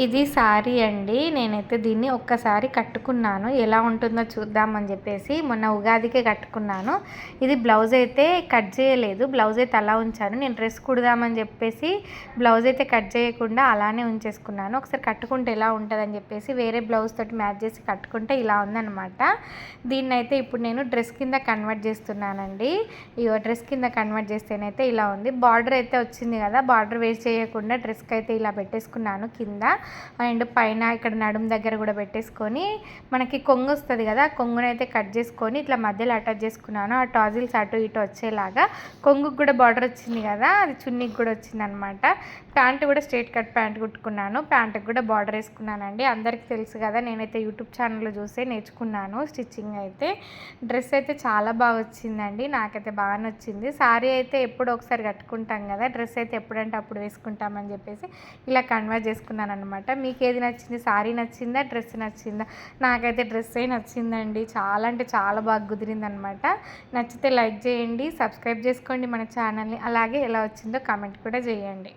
ఇది శారీ అండి. నేనైతే దీన్ని ఒక్కసారి కట్టుకున్నాను. ఎలా ఉంటుందో చూద్దామని చెప్పేసి మొన్న ఉగాదికే కట్టుకున్నాను. ఇది బ్లౌజ్ అయితే కట్ చేయలేదు. బ్లౌజ్ అయితే అలా ఉంచాను. నేను డ్రెస్ కుడదామని చెప్పేసి బ్లౌజ్ అయితే కట్ చేయకుండా అలానే ఉంచేసుకున్నాను. ఒకసారి కట్టుకుంటే ఎలా ఉంటుందని చెప్పేసి వేరే బ్లౌజ్ తోటి మ్యాచ్ చేసి కట్టుకుంటే ఇలా ఉందన్నమాట. దీన్నైతే ఇప్పుడు నేను డ్రెస్ కింద కన్వర్ట్ చేస్తున్నానండి. ఇగో డ్రెస్ కింద కన్వర్ట్ చేస్తేనైతే ఇలా ఉంది. బార్డర్ అయితే వచ్చింది కదా, బార్డర్ వేస్ట్ చేయకుండా డ్రెస్కి అయితే ఇలా పెట్టేసుకున్నాను కింద. అండ్ పైన ఇక్కడ నడుము దగ్గర కూడా పెట్టేసుకొని మనకి కొంగు వస్తుంది కదా, కొంగునైతే కట్ చేసుకొని ఇట్లా మధ్యలో అటాచ్ చేసుకున్నాను. ఆ టాజిల్స్ అటు ఇటు వచ్చేలాగా. కొంగుకు కూడా బార్డర్ వచ్చింది కదా, అది చున్నీకి కూడా వచ్చింది అనమాట. ప్యాంట్ కూడా స్ట్రైట్ కట్ ప్యాంట్ కుట్టుకున్నాను. ప్యాంట్కి కూడా బార్డర్ వేసుకున్నానండి. అందరికీ తెలుసు కదా, నేనైతే యూట్యూబ్ ఛానల్లో చూసే నేర్చుకున్నాను స్టిచ్చింగ్ అయితే. డ్రెస్ అయితే చాలా బాగా వచ్చిందండి, నాకైతే బాగా నచ్చింది. శారీ అయితే ఎప్పుడో ఒకసారి కట్టుకుంటాం కదా, డ్రెస్ అయితే ఎప్పుడంటే అప్పుడు వేసుకుంటామని చెప్పేసి ఇలా కన్వర్ట్ చేసుకున్నాను అనమాట. మీకు ఏది నచ్చింది? శారీ నచ్చిందా, డ్రెస్ నచ్చిందా? నాకైతే డ్రెస్సే నచ్చిందండి. చాలా అంటే చాలా బాగా కుదిరిందనమాట. నచ్చితే లైక్ చేయండి, సబ్స్క్రైబ్ చేసుకోండి మన ఛానల్ని. అలాగే ఎలా వచ్చిందో కామెంట్ కూడా చేయండి.